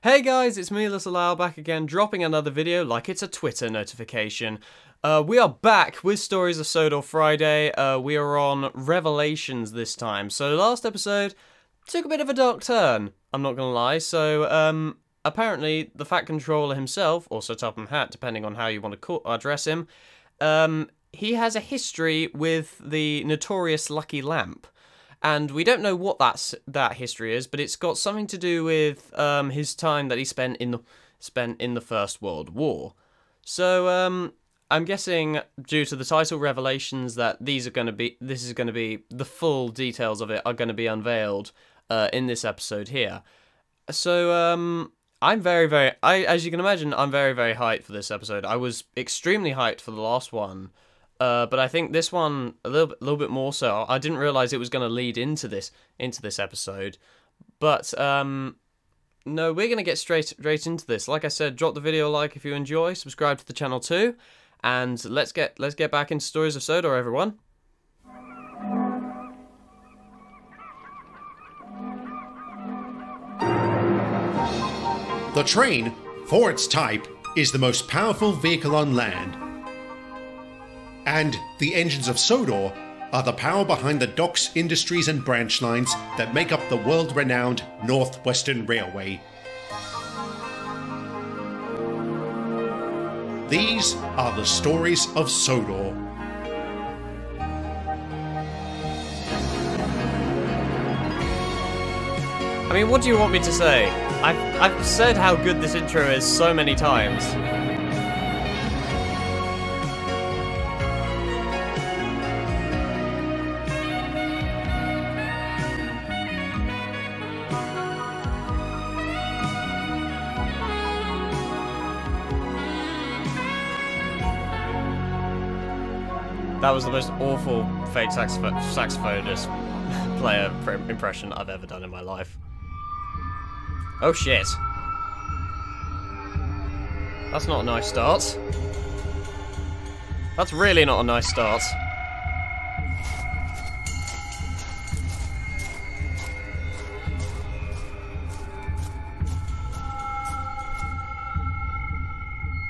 Hey guys, it's me, Little Owl, back again, dropping another video like it's a Twitter notification. We are back with Stories of Sodor Friday. We are on Revelations this time. So last episode took a bit of a dark turn, I'm not gonna lie. So, apparently the Fat Controller himself, or Sir Topham Hatt, depending on how you want to address him, he has a history with the notorious Lucky Lamp. And we don't know what that history is, but it's got something to do with his time that he spent in the First World War. So I'm guessing, due to the title Revelations, that this is going to be the full details of it are going to be unveiled in this episode here. So I'm as you can imagine, I'm very, very hyped for this episode. I was extremely hyped for the last one. But I think this one a little bit more so. I didn't realize it was going to lead into this episode. But no, we're going to get straight into this. Like I said, drop the video a like if you enjoy, subscribe to the channel too, and let's get back into Stories of Sodor, everyone. The train, for its type, is the most powerful vehicle on land. And the engines of Sodor are the power behind the docks, industries and branch lines that make up the world-renowned Northwestern Railway. These are the stories of Sodor. I mean, what do you want me to say? I've said how good this intro is so many times. That was the most awful fake saxophonist player impression I've ever done in my life. Oh shit. That's not a nice start. That's really not a nice start.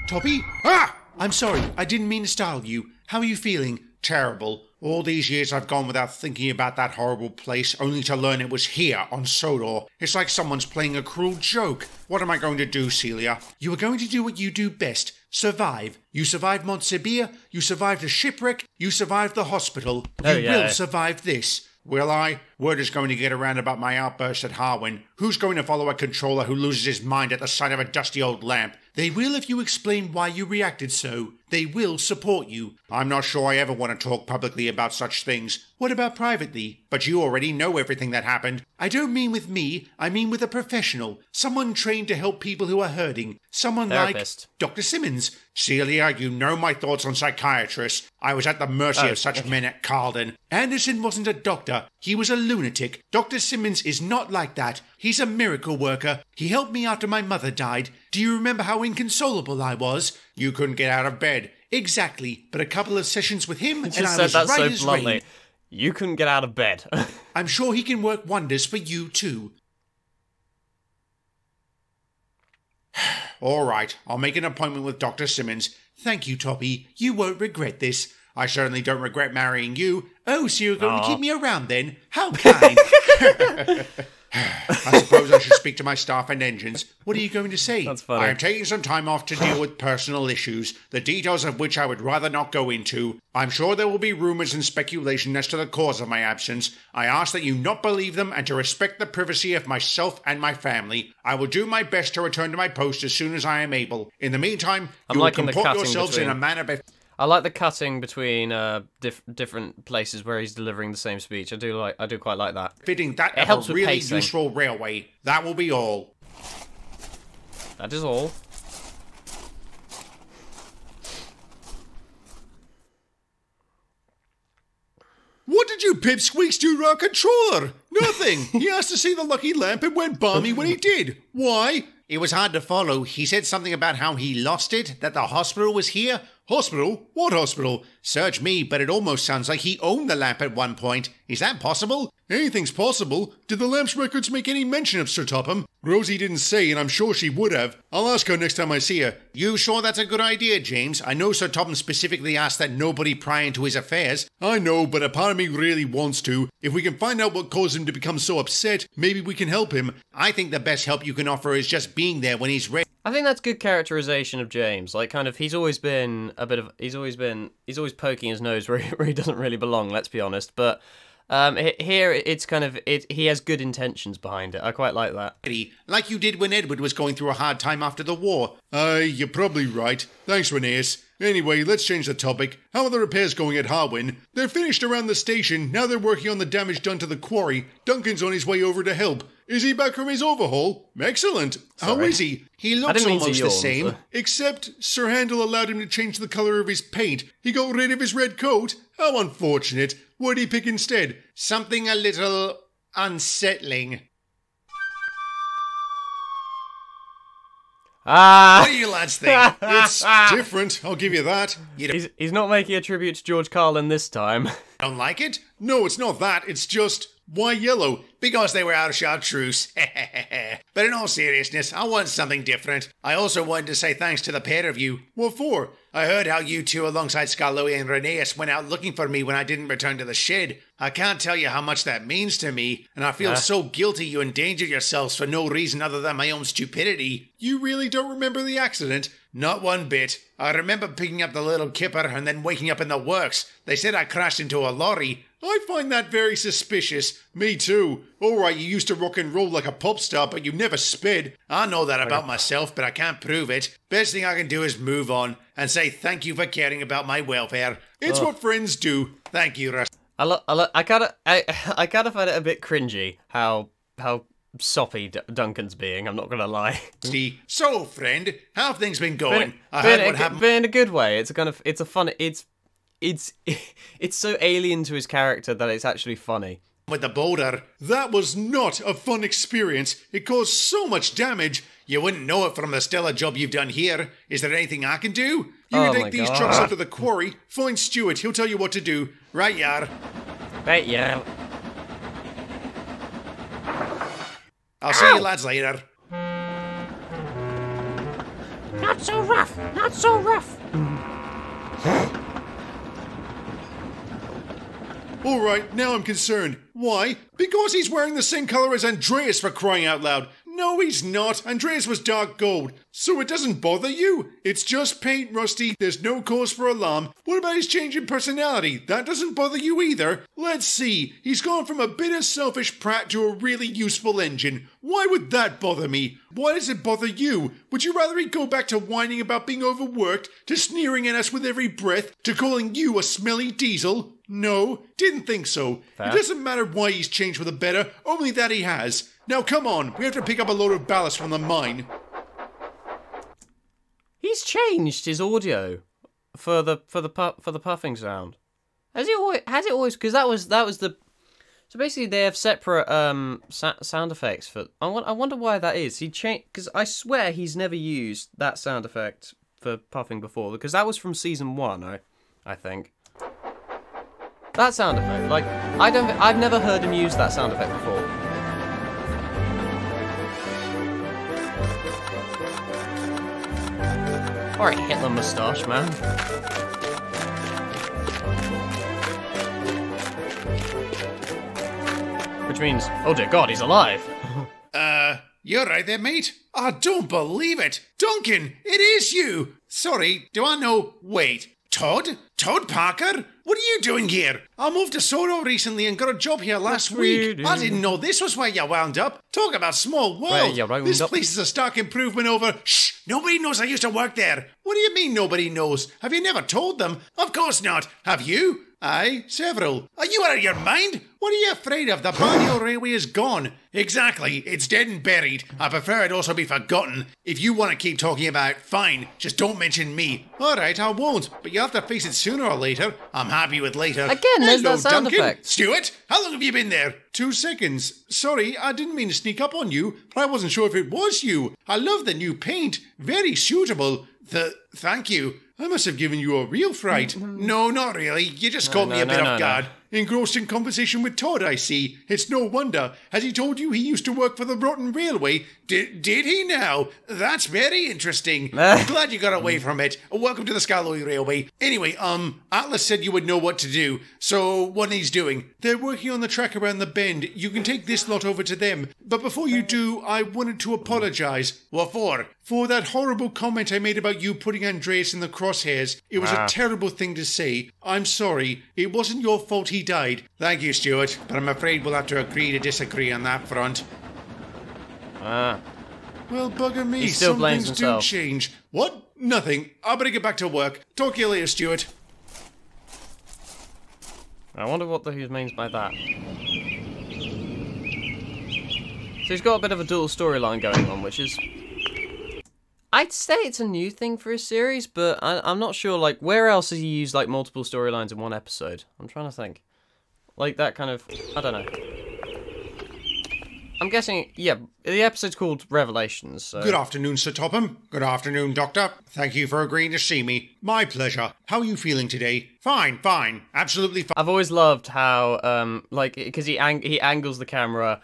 Toppy? Ah! I'm sorry, I didn't mean to startle you. How are you feeling? Terrible. All these years I've gone without thinking about that horrible place, only to learn it was here, on Sodor. It's like someone's playing a cruel joke. What am I going to do, Celia? You are going to do what you do best. Survive. You survived Montsibir, you survived a shipwreck, you survived the hospital. You will survive this. Will I? Word is going to get around about my outburst at Harwin. Who's going to follow a controller who loses his mind at the sight of a dusty old lamp? They will if you explain why you reacted so. They will support you. I'm not sure I ever want to talk publicly about such things. What about privately? But you already know everything that happened. I don't mean with me, I mean with a professional. Someone trained to help people who are hurting. Someone Therapist. like Dr. Simmons. Celia, you know my thoughts on psychiatrists. I was at the mercy of such men at Carlton. Anderson wasn't a doctor. He was a lunatic. Dr. Simmons is not like that. He's a miracle worker. He helped me after my mother died. Do you remember how inconsolable I was? You couldn't get out of bed. Exactly. But a couple of sessions with him and I was right as rain. You couldn't get out of bed. I'm sure he can work wonders for you too. All right, I'll make an appointment with Dr. Simmons. Thank you, Toppy. You won't regret this. I certainly don't regret marrying you. Oh, so you're going to keep me around then? How kind. I suppose I should speak to my staff and engines. What are you going to say? That's funny. I am taking some time off to deal with personal issues, the details of which I would rather not go into. I'm sure there will be rumours and speculation as to the cause of my absence. I ask that you not believe them and to respect the privacy of myself and my family. I will do my best to return to my post as soon as I am able. In the meantime, you will comport yourselves in a manner I like the cutting between different places where he's delivering the same speech. I do quite like that. Fitting that it helps of a with really pacing. useful railway. That will be all. That is all. What did you pipsqueaks do to our controller? Nothing. He asked to see the lucky lamp and went balmy when he did. Why? It was hard to follow. He said something about how he lost it, that the hospital was here. Hospital? What hospital? Search me, but it almost sounds like he owned the lamp at one point. Is that possible? Anything's possible. Did the lamp's records make any mention of Sir Topham? Rosie didn't say, and I'm sure she would have. I'll ask her next time I see her. You sure that's a good idea, James? I know Sir Topham specifically asked that nobody pry into his affairs. I know, but a part of me really wants to. If we can find out what caused him to become so upset, maybe we can help him. I think the best help you can offer is just being there when he's ready. I think that's good characterization of James. Like, kind of, he's always poking his nose where he doesn't really belong, let's be honest. But here, it's kind of, he has good intentions behind it. I quite like that. Like you did when Edward was going through a hard time after the war. You're probably right. Thanks, Rhaenyra. Anyway, let's change the topic. How are the repairs going at Harwin? They're finished around the station. Now they're working on the damage done to the quarry. Duncan's on his way over to help. Is he back from his overhaul? Excellent. Sorry. How is he? He looks almost the same, except Sir Handel allowed him to change the colour of his paint. He got rid of his red coat. How unfortunate. What'd he pick instead? Something a little unsettling. What do you lads think? It's different, I'll give you that. He's not making a tribute to George Carlin this time. Don't like it? No, it's not that. It's just, why yellow? Because they were out of chartreuse. But in all seriousness, I want something different. I also wanted to say thanks to the pair of you. What for? I heard how you two alongside Skarloey and Rhaenyra went out looking for me when I didn't return to the shed. I can't tell you how much that means to me, and I feel so guilty you endangered yourselves for no reason other than my own stupidity. You really don't remember the accident? Not one bit. I remember picking up the little kipper and then waking up in the works. They said I crashed into a lorry. I find that very suspicious. Me too. Alright, you used to rock and roll like a pop star, but you never sped. I know that about myself, but I can't prove it. Best thing I can do is move on and say thank you for caring about my welfare. It's what friends do. Thank you, Russ. I kind of find it a bit cringy how soppy Duncan's being. I'm not gonna lie. So, friend, how have things been going? I heard what happened. But in a good way. It's a fun. It's so alien to his character that it's actually funny. With the boulder. That was not a fun experience. It caused so much damage. You wouldn't know it from the stellar job you've done here. Is there anything I can do? You can take these trucks up to the quarry. Find Stuart. He'll tell you what to do. Right, Yar? Right, yeah. I'll see you lads later. Not so rough. Not so rough. Alright, now I'm concerned. Why? Because he's wearing the same colour as Andreas, for crying out loud. No, he's not. Andreas was dark gold. So it doesn't bother you? It's just paint, Rusty. There's no cause for alarm. What about his change in personality? That doesn't bother you either. Let's see. He's gone from a bitter, selfish prat to a really useful engine. Why would that bother me? Why does it bother you? Would you rather he go back to whining about being overworked, to sneering at us with every breath, to calling you a smelly diesel? No, didn't think so. Fair. It doesn't matter why he's changed for the better, only that he has. Now come on, we have to pick up a load of ballast from the mine. He's changed his audio for the puffing sound. Has it always? Because that was the. So basically, they have separate sound effects for. I wonder why that is. He changed because I swear he's never used that sound effect for puffing before, because that was from season 1. I think. That sound effect, like I've never heard him use that sound effect before. Alright, Hitler moustache, man. Which means, oh dear God, he's alive. You're right there, mate. I don't believe it. Duncan, it is you. Sorry, do I know? Wait, Todd? Todd Parker? What are you doing here? I moved to Sodor recently and got a job here last week. I didn't know this was where you wound up. Talk about small world. This place is a stark improvement over... Shh! Nobody knows I used to work there. What do you mean nobody knows? Have you never told them? Of course not. Have you? Aye, several. Are you out of your mind? What are you afraid of? The Barrio Railway is gone. Exactly. It's dead and buried. I prefer it also be forgotten. If you want to keep talking about it, fine. Just don't mention me. Alright, I won't. But you have to face it sooner or later. I'm happy with later. Again, there's that sound Duncan. effect. Stuart, how long have you been there? 2 seconds. Sorry, I didn't mean to sneak up on you, but I wasn't sure if it was you. I love the new paint. Very suitable. Thank you. I must have given you a real fright. No, not really. You just caught me a bit off guard. Engrossed in conversation with Todd, I see. It's no wonder. Has he told you he used to work for the Rotten Railway? Did he now? That's very interesting. I'm glad you got away from it. Welcome to the Scalloy Railway. Anyway, Atlas said you would know what to do. So, what he's doing? They're working on the track around the bend. You can take this lot over to them. But before you do, I wanted to apologise. What for? For that horrible comment I made about you putting Andreas in the crosshairs. It was a terrible thing to say. I'm sorry. It wasn't your fault he died. Thank you, Stuart, but I'm afraid we'll have to agree to disagree on that front. Well, bugger me. He still blames things himself. do change. What? Nothing. I'll better get back to work. Talk to you later, Stuart. I wonder what he means by that. So he's got a bit of a dual storyline going on, which is... I'd say it's a new thing for a series, but I'm not sure, like, where else has he used, like, multiple storylines in one episode? I'm trying to think. Like, that kind of... I don't know. I'm guessing, yeah, the episode's called Revelations, so... Good afternoon, Sir Topham. Good afternoon, Doctor. Thank you for agreeing to see me. My pleasure. How are you feeling today? Fine. Absolutely fine. I've always loved how, like, because he angles the camera...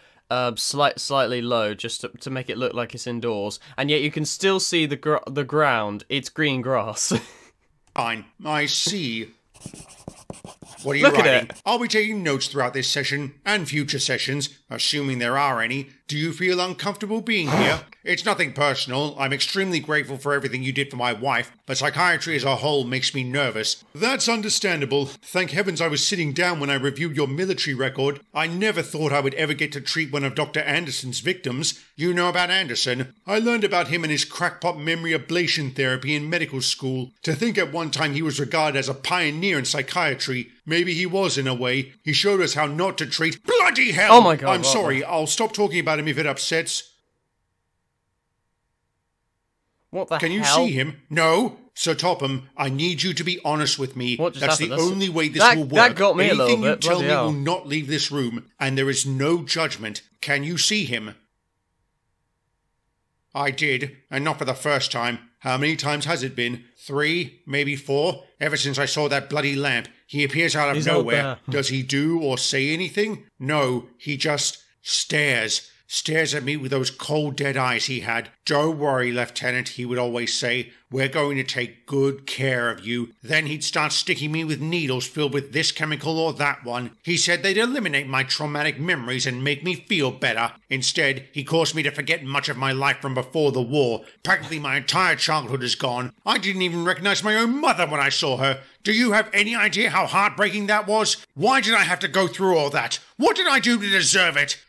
slightly low, just to make it look like it's indoors, and yet you can still see the ground. It's green grass. Fine. I see. What are you Look at writing? it. I'll be taking notes throughout this session and future sessions, assuming there are any. Do you feel uncomfortable being here? It's nothing personal. I'm extremely grateful for everything you did for my wife, but psychiatry as a whole makes me nervous. That's understandable. Thank heavens I was sitting down when I reviewed your military record. I never thought I would ever get to treat one of Dr. Anderson's victims. You know about Anderson. I learned about him and his crackpot memory ablation therapy in medical school. To think at one time he was regarded as a pioneer in psychiatry. Maybe he was in a way. He showed us how not to treat... Bloody hell! Oh my God, I'm sorry. I'll stop talking about him if it upsets... What the hell? Can you see him? No? Sir Topham, I need you to be honest with me. What just That's happened? the only way this will work. That got me Anything a little bit. you tell Bloody me hell. will not leave this room, and there is no judgment. Can you see him? I did, and not for the first time. How many times has it been? 3, maybe 4? Ever since I saw that bloody lamp. He appears out of He's not nowhere. there. Does he do or say anything? No, he just stares. Stares at me with those cold, dead eyes he had. Don't worry, Lieutenant, he would always say. We're going to take good care of you. Then he'd start sticking me with needles filled with this chemical or that one. He said they'd eliminate my traumatic memories and make me feel better. Instead, he caused me to forget much of my life from before the war. Practically my entire childhood is gone. I didn't even recognize my own mother when I saw her. Do you have any idea how heartbreaking that was? Why did I have to go through all that? What did I do to deserve it?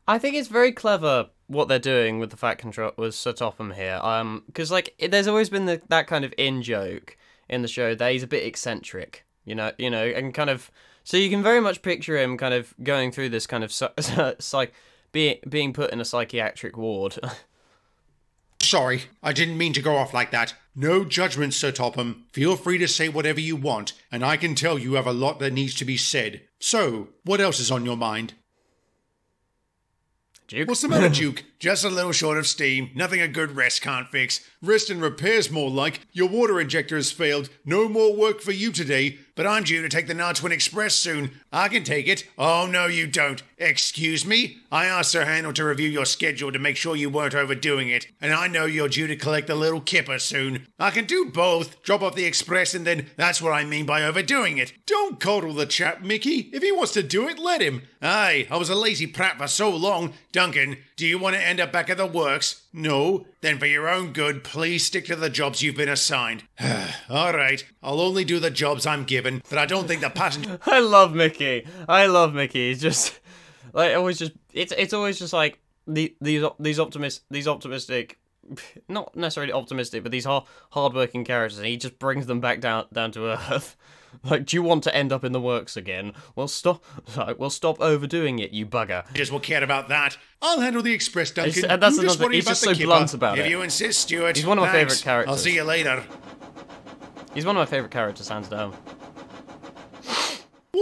I think it's very clever what they're doing with the Fat Control with Sir Topham here. Because like there's always been that kind of in joke in the show that he's a bit eccentric, you know, and kind of so you can very much picture him kind of going through this kind of being put in a psychiatric ward. Sorry, I didn't mean to go off like that. No judgment, Sir Topham. Feel free to say whatever you want, and I can tell you have a lot that needs to be said. So, what else is on your mind? Duke? What's the matter, Duke? Just a little short of steam. Nothing a good rest can't fix. Rest and repairs more like. Your water injector has failed. No more work for you today. But I'm due to take the Nartwin Express soon. I can take it. Oh, no, you don't. Excuse me? I asked Sir Handel to review your schedule to make sure you weren't overdoing it. And I know you're due to collect the little kipper soon. I can do both. Drop off the Express and then that's what I mean by overdoing it. Don't coddle the chap, Mickey. If he wants to do it, let him. Aye, I was a lazy prat for so long. Duncan, do you want to end up back at the works? No? Then for your own good, please stick to the jobs you've been assigned. All right, I'll only do the jobs I'm given, but I don't think the passenger... I love Mickey. He's just like always just it's always just like these optimistic, not necessarily optimistic, but these hardworking characters, and he just brings them back down to earth. Like, do you want to end up in the works again? Well, stop overdoing it, you bugger. Just will care about that. I'll handle the Express, Duncan. And that's You just another. worry He's about just the so kipper. blunt about If it. you insist, Stuart. He's one of my Thanks. favourite characters. I'll see you later. He's one of my favourite characters, hands down.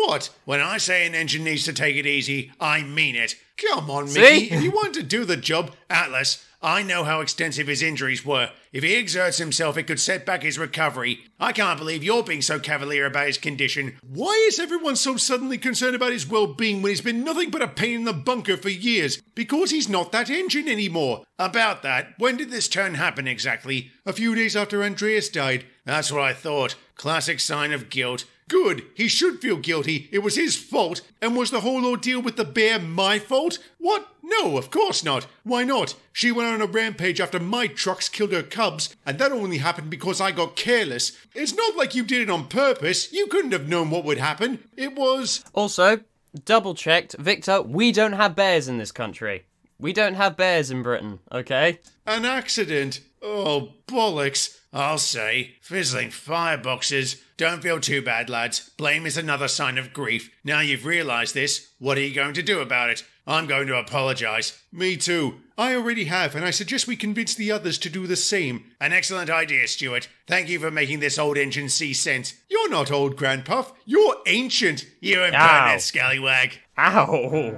what? When I say an engine needs to take it easy, I mean it. Come on, See? Mickey. If you want to do the job, Atlas, I know how extensive his injuries were. If he exerts himself, it could set back his recovery. I can't believe you're being so cavalier about his condition. Why is everyone so suddenly concerned about his well-being when he's been nothing but a pain in the bunker for years? Because he's not that engine anymore. About that, when did this turn happen exactly? A few days after Andreas died. That's what I thought. Classic sign of guilt. Good, he should feel guilty. It was his fault. And was the whole ordeal with the bear my fault? What? No, of course not. Why not? She went on a rampage after my trucks killed her cubs, and that only happened because I got careless. It's not like you did it on purpose. You couldn't have known what would happen. It was... Also, double checked, Victor, we don't have bears in this country. We don't have bears in Britain, okay? an accident. Oh, bollocks. I'll say. Fizzling fireboxes. Don't feel too bad, lads. Blame is another sign of grief. Now you've realised this, what are you going to do about it? I'm going to apologise. Me too. I already have, and I suggest we convince the others to do the same. An excellent idea, Stuart. Thank you for making this old engine see sense. You're not old, Grandpuff. You're ancient. You impertinent scallywag. Ow!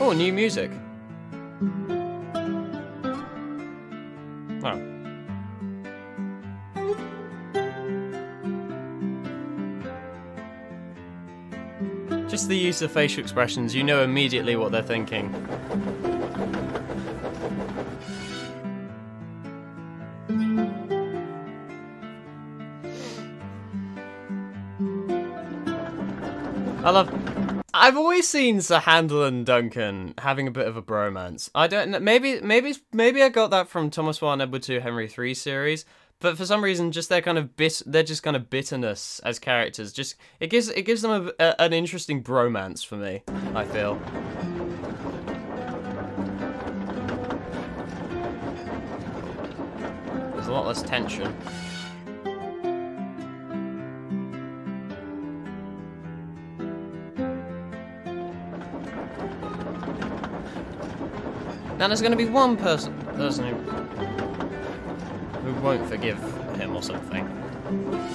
Oh, new music. Oh. Just the use of facial expressions, you know immediately what they're thinking. I've always seen Sir Handel and Duncan having a bit of a bromance. I don't know, maybe I got that from Thomas Warren Edward II Henry III series, but for some reason, just they're just kind of bitterness as characters. Just it gives them an interesting bromance for me, I feel. There's a lot less tension. Now there's going to be one person who won't forgive him or something.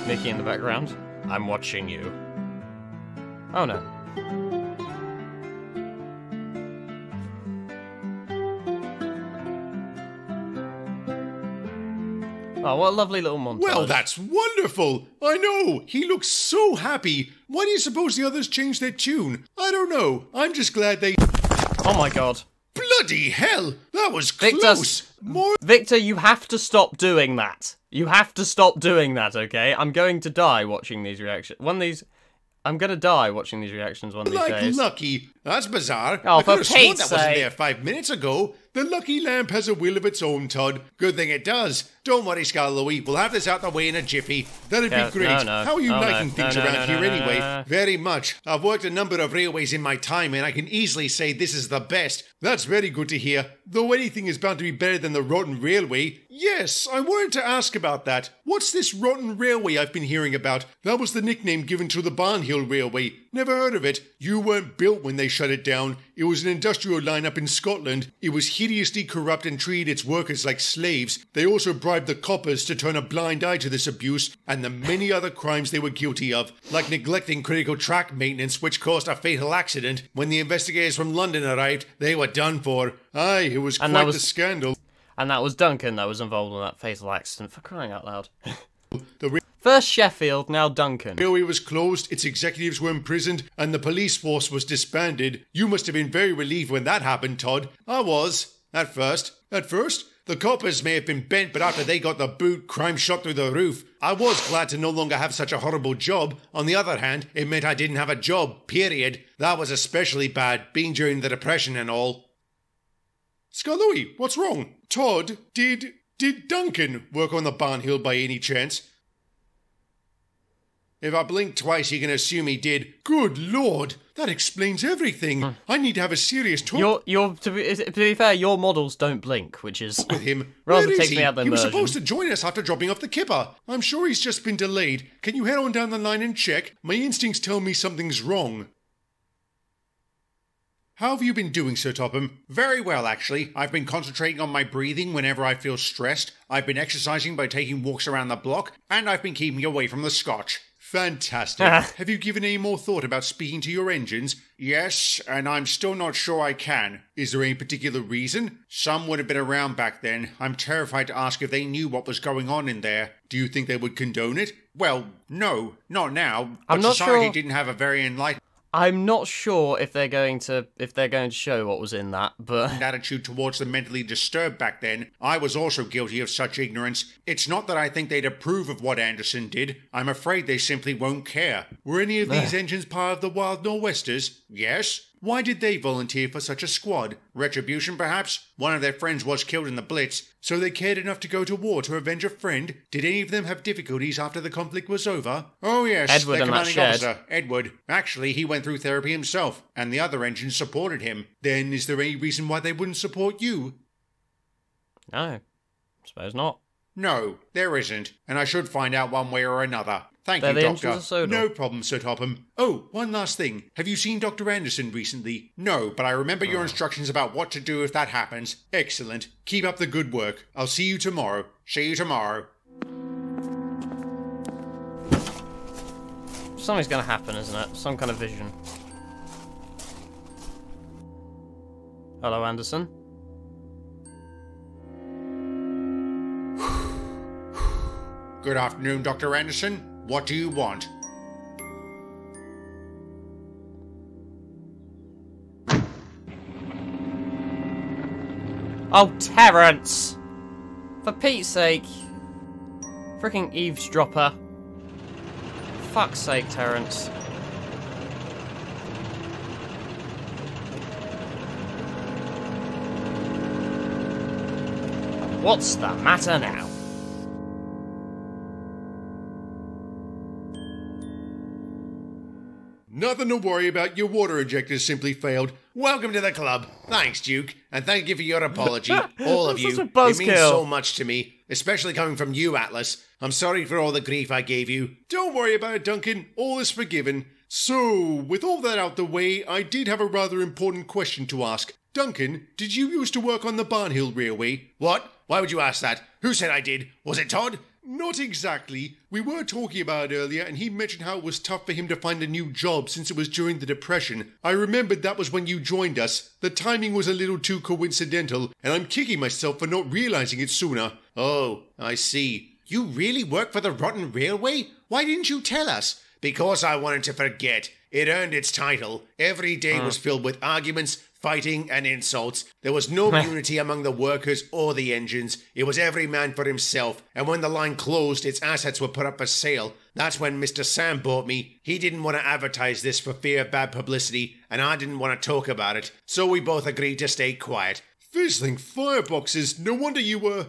Mickey in the background. I'm watching you. Oh no. Oh, what a lovely little montage. Well, that's wonderful. I know. He looks so happy. Why do you suppose the others changed their tune? I don't know. I'm just glad they... Oh my god. Bloody hell! That was close! Victor, you have to stop doing that. You have to stop doing that, okay? I'm going to die watching these reactions. I'm gonna die watching these reactions one of these days. Lucky. That's bizarre. Oh, I for could have sworn Pete's that wasn't sake. there 5 minutes ago. The lucky lamp has a will of its own, Todd. Good thing it does. Don't worry, Scarlowy. We'll have this out the way in a jiffy. That'd be great. No. How are you Oh, liking no. things No, around no, here no, anyway? no. Very much. I've worked a number of railways in my time, and I can easily say this is the best. That's very good to hear. Though anything is bound to be better than the rotten railway. Yes, I wanted to ask about that. What's this rotten railway I've been hearing about? That was the nickname given to the Barnhill Railway. Never heard of it. You weren't built when they shut it down. It was an industrial line up in Scotland. It was hideously corrupt and treated its workers like slaves. They also bribed the coppers to turn a blind eye to this abuse and the many other crimes they were guilty of, like neglecting critical track maintenance, which caused a fatal accident. When the investigators from London arrived, they were done for. Aye, it was quite the scandal. And that was Duncan that was involved in that fatal accident, for crying out loud. The First Sheffield, now Duncan. railway was closed, its executives were imprisoned, and the police force was disbanded. You must have been very relieved when that happened, Todd. I was. At first. At first? The coppers may have been bent, but after they got the boot, crime shot through the roof. I was glad to no longer have such a horrible job. On the other hand, it meant I didn't have a job, period. That was especially bad, being during the Depression and all. Scarlowy, what's wrong? Todd, did Duncan work on the Barnhill by any chance? If I blink twice, you can assume he did. Good Lord, that explains everything. I need to have a serious talk To be fair, your models don't blink, which is with him. rather Where is takes he? me out of the He was immersion. supposed to join us after dropping off the kipper. I'm sure he's just been delayed. Can you head on down the line and check? My instincts tell me something's wrong. How have you been doing, Sir Topham? Very well, actually. I've been concentrating on my breathing whenever I feel stressed. I've been exercising by taking walks around the block, and I've been keeping away from the scotch. Fantastic. Have you given any more thought about speaking to your engines? Yes, and I'm still not sure I can. Is there any particular reason? Some would have been around back then. I'm terrified to ask if they knew what was going on in there. Do you think they would condone it? Well, no, not now. But I'm not society sure. didn't have a very enlightened I'm not sure if they're going to show what was in that, but attitude towards the mentally disturbed back then. I was also guilty of such ignorance. It's not that I think they'd approve of what Anderson did. I'm afraid they simply won't care. Were any of these engines part of the Wild Nor'Westers? Yes. Why did they volunteer for such a squad? Retribution, perhaps? One of their friends was killed in the Blitz, so they cared enough to go to war to avenge a friend? Did any of them have difficulties after the conflict was over? Oh yes, Edward their and that commanding shed. officer, Edward. Actually, he went through therapy himself, and the other engines supported him. Then is there any reason why they wouldn't support you? no, suppose not. No, there isn't, and I should find out one way or another. Thank They're you, the Doctor. engines of Sodor. No problem, Sir Topham. Oh, one last thing. Have you seen Dr. Anderson recently? No, but I remember your instructions about what to do if that happens. Excellent. Keep up the good work. I'll see you tomorrow. See you tomorrow. Something's going to happen, isn't it? Some kind of vision. Hello, Anderson. Good afternoon, Dr. Anderson. What do you want? Oh, Terrence! For Pete's sake. Freaking eavesdropper. Fuck's sake, Terrence. What's the matter now? Nothing to worry about. Your water injectors simply failed. Welcome to the club. Thanks, Duke. And thank you for your apology. All of That's you. such a It means buzzkill. so much to me. Especially coming from you, Atlas. I'm sorry for all the grief I gave you. Don't worry about it, Duncan. All is forgiven. So, with all that out the way, I did have a rather important question to ask. Duncan, did you used to work on the Barnhill Railway? What? Why would you ask that? Who said I did? Was it Todd? Not exactly. We were talking about it earlier, and he mentioned how it was tough for him to find a new job since it was during the Depression. I remembered that was when you joined us. The timing was a little too coincidental, and I'm kicking myself for not realizing it sooner. Oh, I see. You really work for the Rotten Railway? Why didn't you tell us? Because I wanted to forget. It earned its title. Every day was filled with arguments, fighting, and insults. There was no unity among the workers or the engines. It was every man for himself. And when the line closed, its assets were put up for sale. That's when Mr. Sam bought me. He didn't want to advertise this for fear of bad publicity, and I didn't want to talk about it. So we both agreed to stay quiet. Fizzling fireboxes. No wonder you were,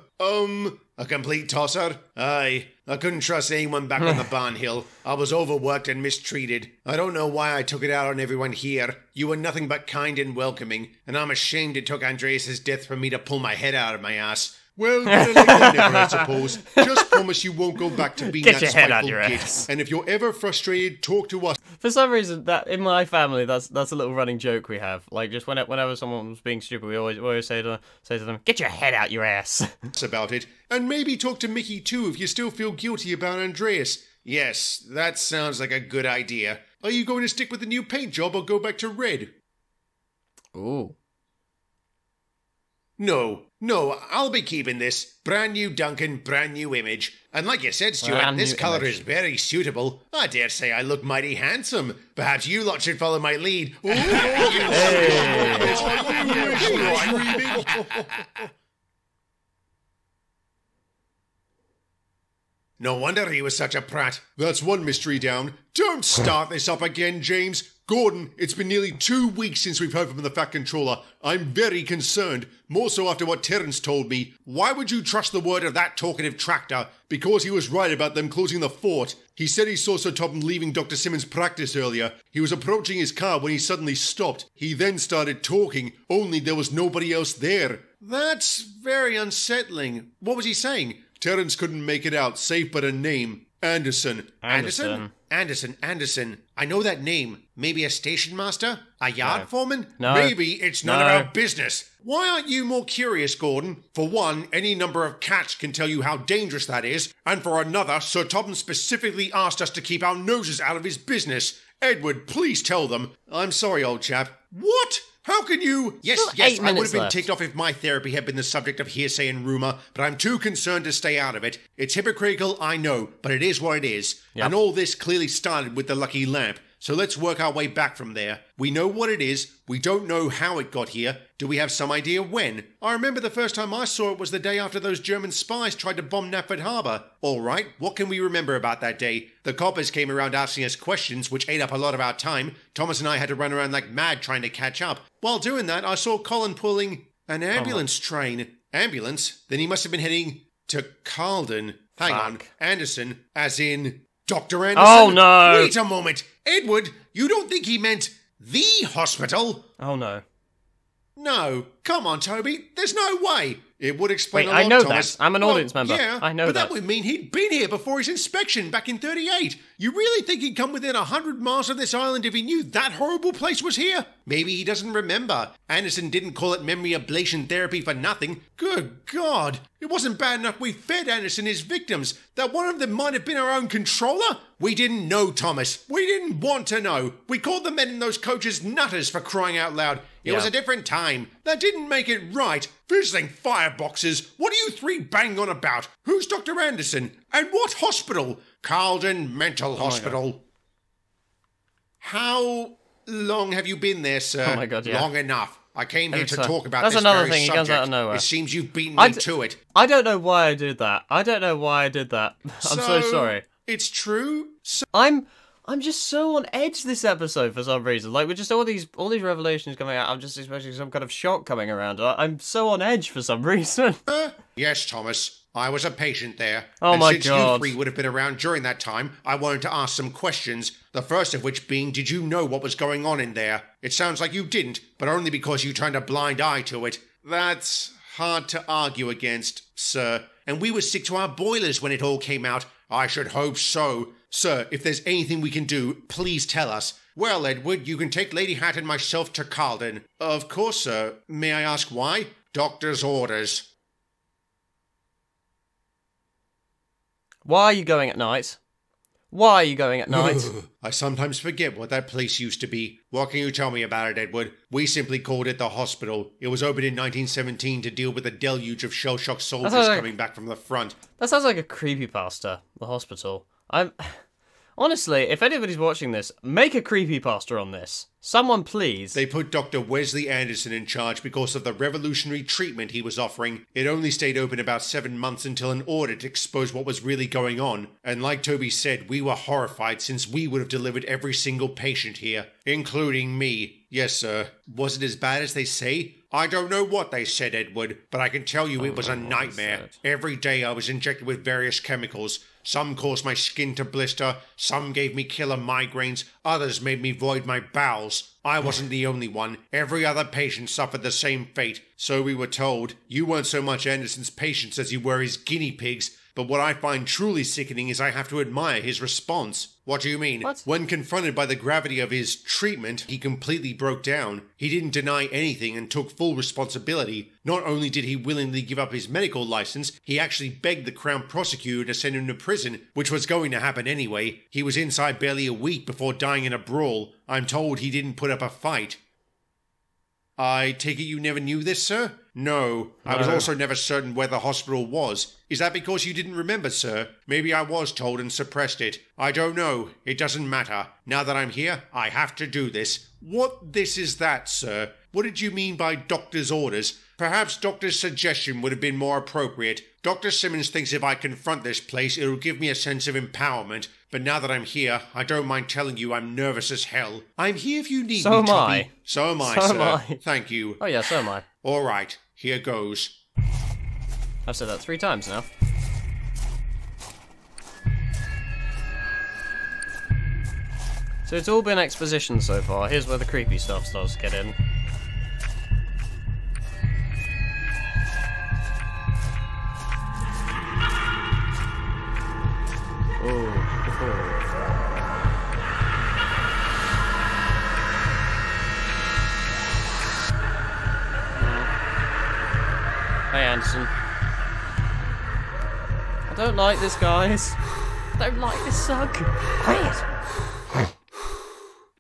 a complete tosser? Aye. I couldn't trust anyone back on the Barnhill. I was overworked and mistreated. I don't know why I took it out on everyone here. You were nothing but kind and welcoming, and I'm ashamed it took Andreas' death for me to pull my head out of my ass. Well, better late than never, I suppose. Just promise you won't go back to being Get that your head out spiteful your git. ass. And if you're ever frustrated, talk to us For some reason, that in my family, that's a little running joke we have. Like, just whenever someone was being stupid, we always say to them, "Get your head out your ass." about it. And maybe talk to Mickey too if you still feel guilty about Andreas. Yes, that sounds like a good idea. Are you going to stick with the new paint job or go back to red? Ooh. No, I'll be keeping this. Brand new Duncan, brand new image. And like you said, Stuart, Brand this new colour image. is very suitable. I dare say I look mighty handsome. Perhaps you lot should follow my lead. No wonder he was such a prat. That's one mystery down. Don't start this up again, James. Gordon, it's been nearly 2 weeks since we've heard from the Fat Controller. I'm very concerned, more so after what Terrence told me. Why would you trust the word of that talkative tractor? Because he was right about them closing the fort. He said he saw Sir Topham leaving Dr. Simmons' practice earlier. He was approaching his car when he suddenly stopped. He then started talking, only there was nobody else there. That's very unsettling. What was he saying? Terrence couldn't make it out, save but a name. Anderson. Anderson. Anderson. I know that name. Maybe a station master? A yard foreman? No. Maybe it's none No. of our business. Why aren't you more curious, Gordon? For one, any number of cats can tell you how dangerous that is. And for another, Sir Topham specifically asked us to keep our noses out of his business. Edward, please tell them. I'm sorry, old chap. What? How can you? Yes, Still 8 I would minutes have been left. ticked off if my therapy had been the subject of hearsay and rumour, but I'm too concerned to stay out of it. It's hypocritical, I know, but it is what it is. Yep. And all this clearly started with the lucky lamp. So let's work our way back from there. We know what it is. We don't know how it got here. Do we have some idea when? I remember the first time I saw it was the day after those German spies tried to bomb Knapford Harbour. All right, what can we remember about that day? The coppers came around asking us questions, which ate up a lot of our time. Thomas and I had to run around like mad trying to catch up. While doing that, I saw Colin pulling an ambulance train. Ambulance? Then he must have been heading to Carlton. Hang on. Fuck. Anderson, as in Dr. Anderson? Oh, no. Wait a moment. Edward, you don't think he meant the hospital? Oh no. No. Come on, Toby. There's no way. It would explain Wait, a lot, I know Thomas. that. I'm an audience member. Yeah, I know but that. that would mean he'd been here before his inspection back in 38. You really think he'd come within 100 miles of this island if he knew that horrible place was here? Maybe he doesn't remember. Anderson didn't call it memory ablation therapy for nothing. Good God. It wasn't bad enough we fed Anderson his victims. That one of them might have been our own controller? We didn't know, Thomas. We didn't want to know. We called the men in those coaches nutters for crying out loud. It was Yeah. a different time. That didn't make it right. Visiting fireboxes. What are you three banging on about? Who's Dr. Anderson? And what hospital? Carlton Mental Hospital. How long have you been there, sir? Oh my God, yeah. Long enough. I came here to So- talk about that's this another very thing, he subject. comes out of nowhere. It seems you've beaten I me d- to it. I don't know why I did that. I don't know why I did that. I'm so sorry. It's true. So I'm just so on edge this episode for some reason. Like, with just all these revelations coming out, I'm just expecting some kind of shock coming around. I'm so on edge for some reason. Yes, Thomas. I was a patient there. Oh and my since God. you three would have been around during that time, I wanted to ask some questions. The first of which being, did you know what was going on in there? It sounds like you didn't, but only because you turned a blind eye to it. That's hard to argue against, sir. And we were sick to our boilers when it all came out. I should hope so. Sir, if there's anything we can do, please tell us. Well, Edward, you can take Lady Hat and myself to Carlton. Of course, sir. May I ask why? Doctor's orders. Why are you going at night? Why are you going at night? I sometimes forget what that place used to be. What can you tell me about it, Edward? We simply called it the hospital. It was opened in 1917 to deal with a deluge of shell-shocked soldiers like- coming back from the front. That sounds like a creepypasta, the hospital. Honestly, if anybody's watching this, make a creepypasta on this. Someone please. They put Dr. Wesley Anderson in charge because of the revolutionary treatment he was offering. It only stayed open about 7 months until an audit exposed what was really going on. And like Toby said, we were horrified since we would have delivered every single patient here, including me. Yes, sir. Was it as bad as they say? I don't know what they said, Edward, but I can tell you it was a nightmare. Every day I was injected with various chemicals. Some caused my skin to blister, some gave me killer migraines, others made me void my bowels. I wasn't the only one. Every other patient suffered the same fate. So we were told. You weren't so much Anderson's patients as you were his guinea pigs. But what I find truly sickening is I have to admire his response. What do you mean? What? When confronted by the gravity of his treatment, he completely broke down. He didn't deny anything and took full responsibility. Not only did he willingly give up his medical license, he actually begged the Crown Prosecutor to send him to prison, which was going to happen anyway. He was inside barely a week before dying in a brawl. I'm told he didn't put up a fight. I take it you never knew this, sir? No. I was No. also never certain where the hospital was. Is that because you didn't remember, sir? Maybe I was told and suppressed it. I don't know. It doesn't matter. Now that I'm here, I have to do this. What this is that, sir? What did you mean by doctor's orders? Perhaps doctor's suggestion would have been more appropriate. Dr. Simmons thinks if I confront this place, it'll give me a sense of empowerment. But now that I'm here, I don't mind telling you I'm nervous as hell. I'm here if you need So me, am Toby. I. So am I, So sir. am I. Thank you. Oh yeah, so am I. All right, here goes. I've said that 3 times now. So it's all been exposition so far. Here's where the creepy stuff starts to get in. Hey, Anderson. I don't like this, guys. I don't like this suck. Quiet.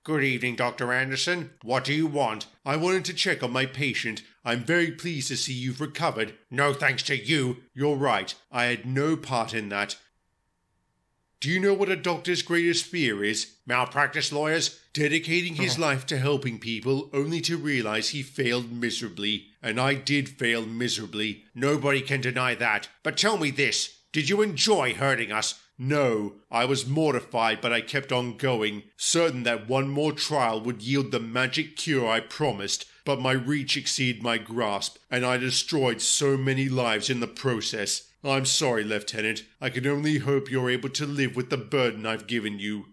Good evening, Dr. Anderson. What do you want? I wanted to check on my patient. I'm very pleased to see you've recovered. No thanks to you. You're right. I had no part in that. Do you know what a doctor's greatest fear is? Malpractice lawyers? Dedicating his life to helping people only to realize he failed miserably. And I did fail miserably. Nobody can deny that. But tell me this. Did you enjoy hurting us? No. I was mortified, but I kept on going, certain that one more trial would yield the magic cure I promised. But my reach exceeded my grasp, and I destroyed so many lives in the process. I'm sorry, Lieutenant. I can only hope you're able to live with the burden I've given you.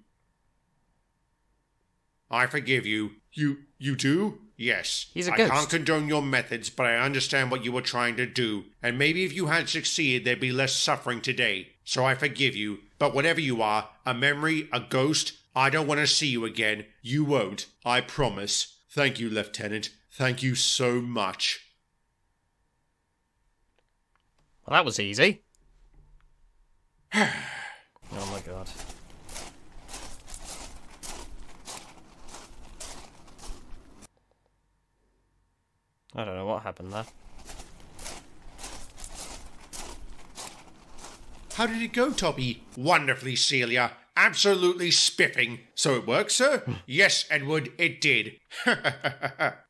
I forgive you. You do? Yes. He's a I ghost. can't condone your methods, but I understand what you were trying to do. And maybe if you had succeeded, there'd be less suffering today. So I forgive you. But whatever you are, a memory, a ghost, I don't want to see you again. You won't. I promise. Thank you, Lieutenant. Thank you so much. Well, that was easy. Oh my god. I don't know what happened there. How did it go, Toby? Wonderfully, Celia. Absolutely spiffing. So it worked, sir? Yes, Edward, it did.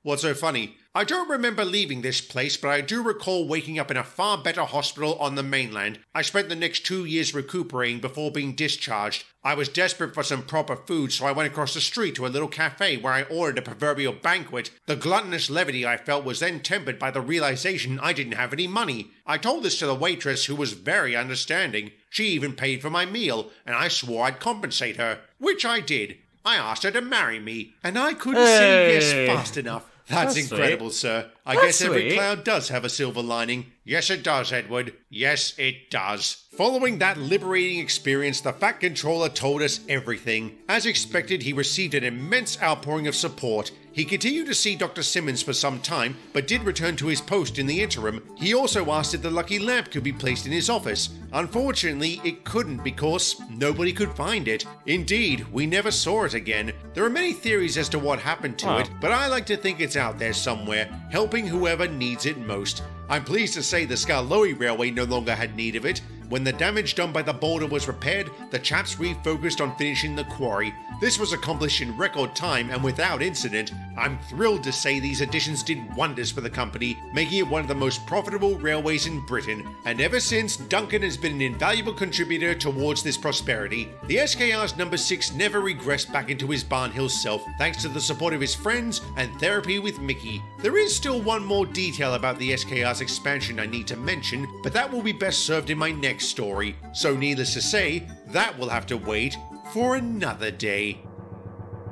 What's so funny? I don't remember leaving this place, but I do recall waking up in a far better hospital on the mainland. I spent the next 2 years recuperating before being discharged. I was desperate for some proper food, so I went across the street to a little cafe where I ordered a proverbial banquet. The gluttonous levity I felt was then tempered by the realization I didn't have any money. I told this to the waitress, who was very understanding. She even paid for my meal, and I swore I'd compensate her, which I did. I asked her to marry me, and I couldn't say yes fast enough. That's incredible, sweet. Sir. I That's guess every sweet. cloud does have a silver lining. Yes, it does, Edward. Yes, it does. Following that liberating experience, the Fat Controller told us everything. As expected, he received an immense outpouring of support. He continued to see Dr. Simmons for some time, but did return to his post in the interim. He also asked if the lucky lamp could be placed in his office. Unfortunately, it couldn't because nobody could find it. Indeed, we never saw it again. There are many theories as to what happened to it, but I like to think it's out there somewhere, helping whoever needs it most. I'm pleased to say the Skarloey Railway no longer had need of it. When the damage done by the boulder was repaired, the chaps refocused on finishing the quarry. This was accomplished in record time and without incident. I'm thrilled to say these additions did wonders for the company, making it one of the most profitable railways in Britain. And ever since, Duncan has been an invaluable contributor towards this prosperity. The SKR's number 6 never regressed back into his Barnhill self, thanks to the support of his friends and therapy with Mickey. There is still one more detail about the SKR's expansion I need to mention, but that will be best served in my next story. So needless to say, that will have to wait for another day.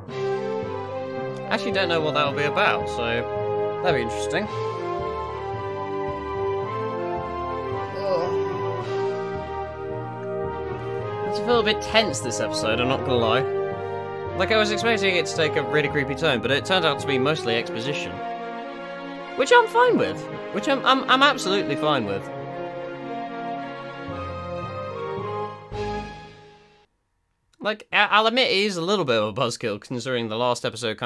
I actually don't know what that'll be about, so that'll be interesting. I feel a bit tense this episode, I'm not gonna lie. Like, I was expecting it to take a really creepy tone, but it turned out to be mostly exposition. Which I'm fine with. Which I'm absolutely fine with. Like, I'll admit it is a little bit of a buzzkill, considering the last episode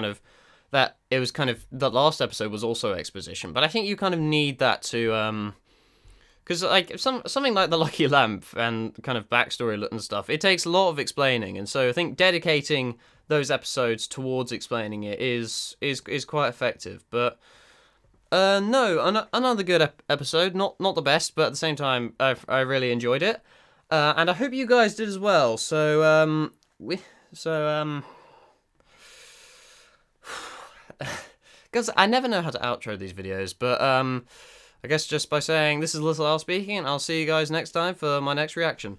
the last episode was also exposition, but I think you kind of need that to, because, like, something like the Lucky Lamp and kind of backstory and stuff, it takes a lot of explaining, and so I think dedicating those episodes towards explaining it is quite effective, but, no, another good episode, not the best, but at the same time, I really enjoyed it. And I hope you guys did as well. So, because I never know how to outro these videos, but I guess just by saying this is Little Al speaking, and I'll see you guys next time for my next reaction.